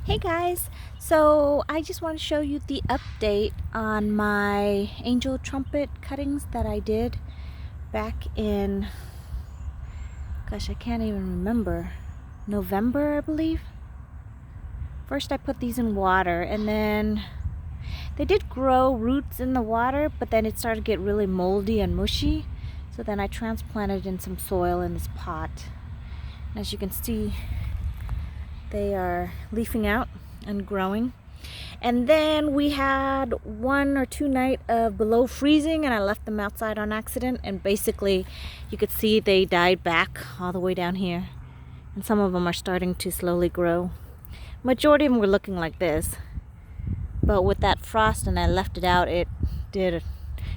Hey guys, so I just want to show you the update on my angel trumpet cuttings that I did back in, gosh, I can't even remember, November, I believe. First I put these in water and then they did grow roots in the water, but then it started to get really moldy and mushy. So then I transplanted in some soil in this pot. And as you can see, they are leafing out and growing. And then we had 1 or 2 nights of below freezing, and I left them outside on accident, and basically you could see they died back all the way down here, and some of them are starting to slowly grow. Majority of them were looking like this, but with that frost and I left it out, it did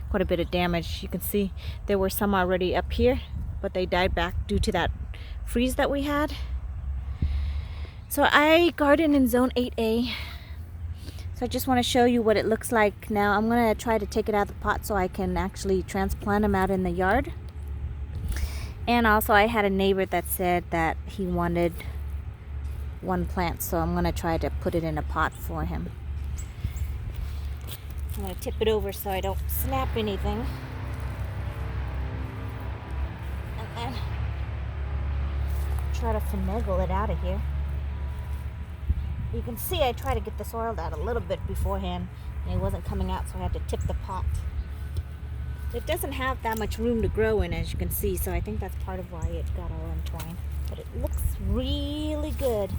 quite a bit of damage. You can see there were some already up here, but they died back due to that freeze that we had. So I garden in zone 8A. So I just want to show you what it looks like now. I'm going to try to take it out of the pot so I can actually transplant them out in the yard. And also I had a neighbor that said that he wanted one plant, so I'm going to try to put it in a pot for him. I'm going to tip it over so I don't snap anything. And then try to finagle it out of here. You can see I tried to get the soil out a little bit beforehand and it wasn't coming out, so I had to tip the pot. It doesn't have that much room to grow in, as you can see, so I think that's part of why it got all entwined. But it looks really good.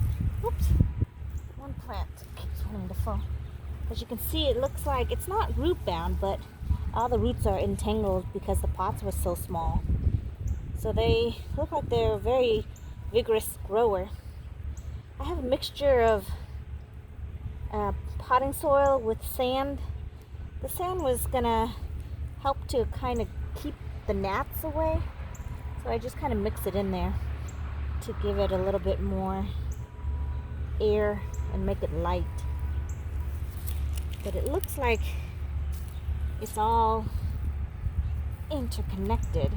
Oops, one plant keeps wanting to fall. As you can see, it looks like it's not root bound, but all the roots are entangled because the pots were so small. So they look like they're a very vigorous grower. I have a mixture of potting soil with sand. The sand was gonna help to kind of keep the gnats away, so I just kind of mix it in there to give it a little bit more air and make it light. But it looks like it's all interconnected.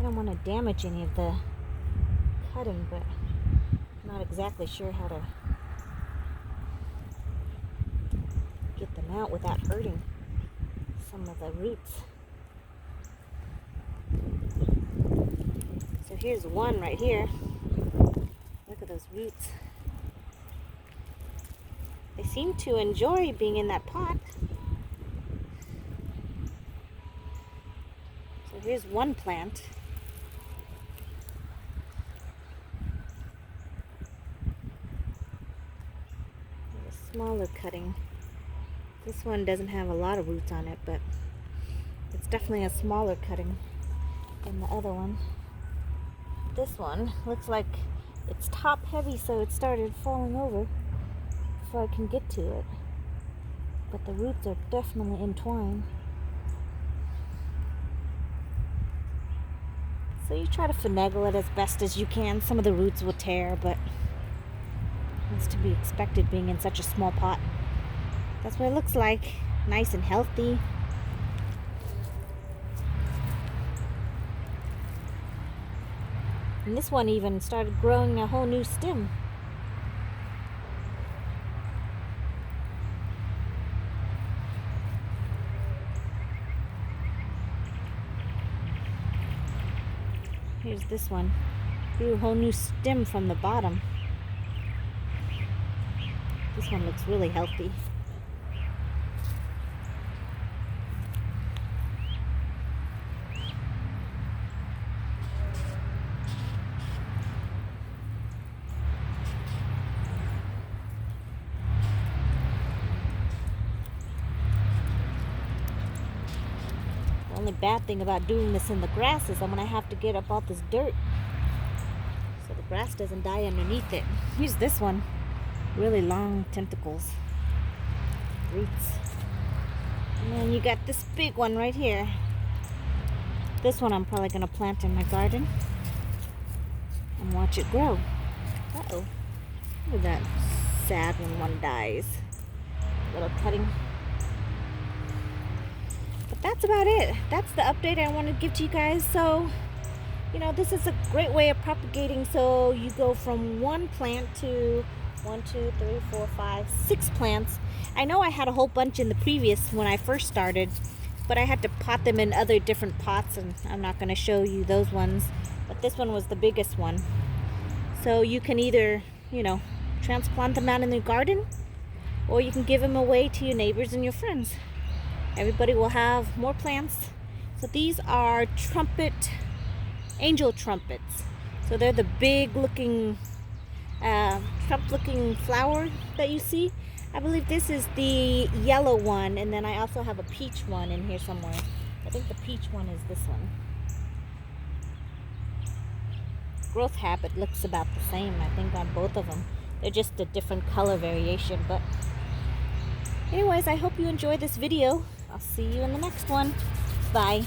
I don't want to damage any of the cutting, but I'm not exactly sure how to get them out without hurting some of the roots. So here's one right here. Look at those roots. They seem to enjoy being in that pot. So here's one plant. There's a smaller cutting. This one doesn't have a lot of roots on it, but it's definitely a smaller cutting than the other one. This one looks like it's top heavy, so it started falling over before I can get to it. But the roots are definitely entwined. So you try to finagle it as best as you can. Some of the roots will tear, but it's to be expected being in such a small pot. That's what it looks like. Nice and healthy. And this one even started growing a whole new stem. Here's this one. Grew a whole new stem from the bottom. This one looks really healthy. The only bad thing about doing this in the grass is I'm going to have to get up all this dirt so the grass doesn't die underneath it. Here's this one. Really long tentacles. Roots. And then you got this big one right here. This one I'm probably going to plant in my garden and watch it grow. Uh-oh. Look at that. Sad when one dies. Little cutting. But that's about it. That's the update I wanted to give to you guys. So, you know, this is a great way of propagating. So you go from one plant to 1, 2, 3, 4, 5, 6 plants. I know I had a whole bunch in the previous when I first started, but I had to pot them in other different pots, and I'm not going to show you those ones. But this one was the biggest one. So you can either, transplant them out in the garden, or you can give them away to your neighbors and your friends. Everybody will have more plants. So these are angel trumpets. So they're the big looking, Trump looking flower that you see. I believe this is the yellow one, and then I also have a peach one in here somewhere. I think the peach one is this one. Growth habit looks about the same, I think, on both of them. They're just a different color variation. But anyways, I hope you enjoyed this video. I'll see you in the next one. Bye.